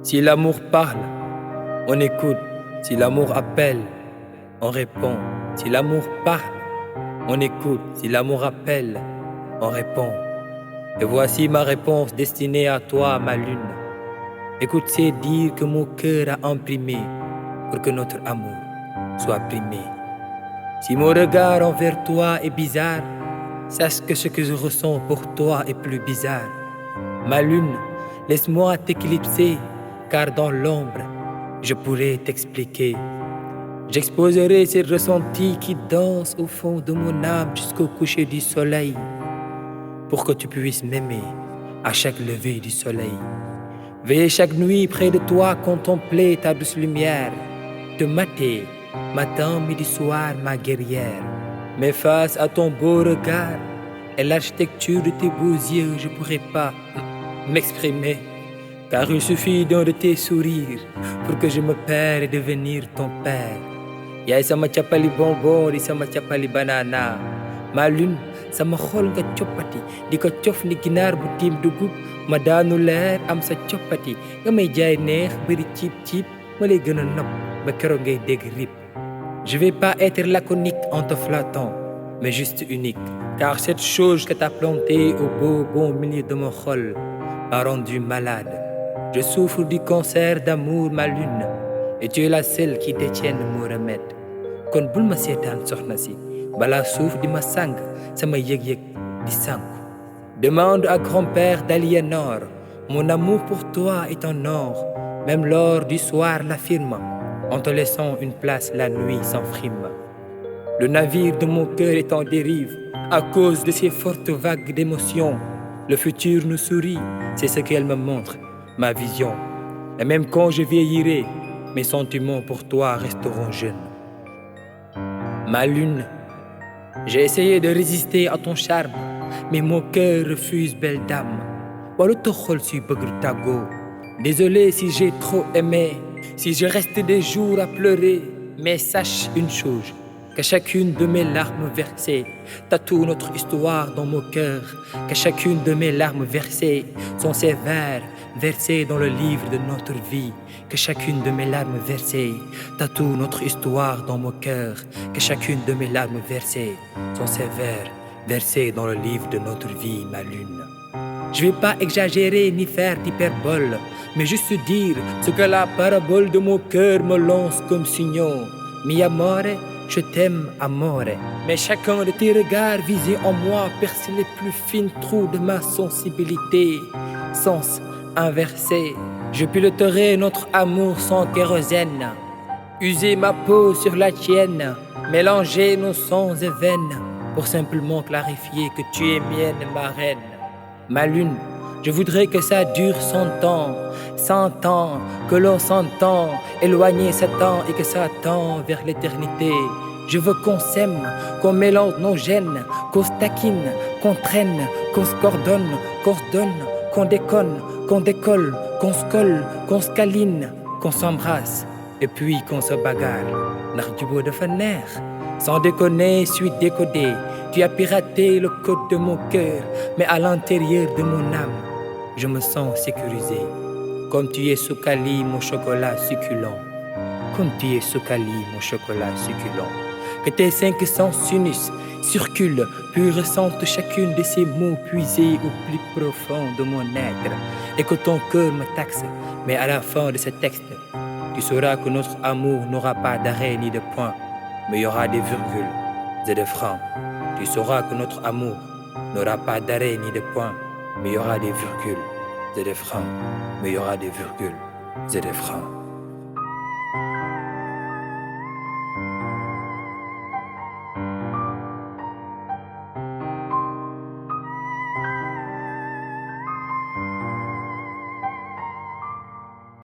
Si l'amour parle, on écoute. Si l'amour appelle, on répond. Si l'amour parle, on écoute. Si l'amour appelle, on répond. Et voici ma réponse destinée à toi, ma lune. Écoute ces dires que mon cœur a imprimés pour que notre amour soit primé. Si mon regard envers toi est bizarre, sache que ce que je ressens pour toi est plus bizarre. Ma lune, laisse-moi t'éclipser, car dans l'ombre, je pourrais t'expliquer. J'exposerai ces ressentis qui dansent au fond de mon âme jusqu'au coucher du soleil, pour que tu puisses m'aimer à chaque lever du soleil. Veiller chaque nuit près de toi, contempler ta douce lumière, te mater, matin, midi, soir, ma guerrière. Mais face à ton beau regard et l'architecture de tes beaux yeux, je pourrais pas m'exprimer, car il suffit d'un de tes sourires pour que je me perde et devenir ton père. Yaay sama cappali bonbon di sama cappali banana. Ma lune, sama xol nga coppati di ko cof ni ginaar bu tiim dugub. Ma daanu leer am sa coppati nga may jaay neex bëri ciip ciip ma lay gën a nopp ba keroog ngay dégg rip. Je vais pas être laconique en te flattant, mais juste unique, car cette chose que t'as plantée au beau bon milieu de mon xol m'a rendu malade. Je souffre du cancer d'amour, ma lune, et tu es la seule qui détienne mon remède. Kon bul ma seetaan soxna si bala suuf di ma sang sama yëg-yëg di sanku. Demande à grand-père d'Aliénor, mon amour pour toi est en or, même l'or du soir l'affirme, en te laissant une place la nuit sans frime. Le navire de mon cœur est en dérive à cause de ces fortes vagues d'émotions. Le futur nous sourit, c'est ce qu'elle me montre, ma vision. Et même quand je vieillirai, mes sentiments pour toi resteront jeunes. Ma lune, j'ai essayé de résister à ton charme, mais mon cœur refuse, belle dame. Walu toxol si bëgg tàggoo. Désolé si j'ai trop aimé, si je reste des jours à pleurer, mais sache une chose, que chacune de mes larmes versées tatoue notre histoire dans mon cœur, que chacune de mes larmes versées sont ces vers versés dans le livre de notre vie, que chacune de mes larmes versées tatoue notre histoire dans mon cœur, que chacune de mes larmes versées sont ces vers versés dans le livre de notre vie, ma lune. Je vais pas exagérer ni faire d'hyperbole, mais juste dire ce que la parabole de mon cœur me lance comme signaux. Mi amore, je t'aime, amore. Mais chacun de tes regards visés en moi perce les plus fines trous de ma sensibilité. Sens inversé, je piloterai notre amour sans kérosène. User ma peau sur la tienne, mélanger nos sangs et veines, pour simplement clarifier que tu es mienne, ma reine. Ma lune, je voudrais que ça dure 100 ans, 100 ans, que l'on s'entend, éloigner Satan et que ça tend vers l'éternité. Je veux qu'on s'aime, qu'on mélange nos gènes, qu'on se taquine, qu'on traîne, qu'on se coordonne, qu'on se donne, qu'on déconne, qu'on décolle, qu'on se colle, qu'on se câline, qu'on s'embrasse, et puis qu'on se bagarre. Ndax jubóo dafa neex. Sans déconner, suis décodé. Tu as piraté le code de mon cœur, mais à l'intérieur de mon âme, je me sens sécurisé. Comme tu es Soukali, mon chocolat succulent. Comme tu es Soukali, mon chocolat succulent. Que tes 5 sens s'unissent, circulent, puis ressentent chacune de ces mots puisés au plus profond de mon être. Et que ton cœur me taxe, mais à la fin de ce texte, tu sauras que notre amour n'aura pas d'arrêt ni de point, mais il y aura des virgules et des freins. Tu sauras que notre amour n'aura pas d'arrêt ni de point, mais il y aura des virgules et des freins. Mais il y aura des virgules et des freins.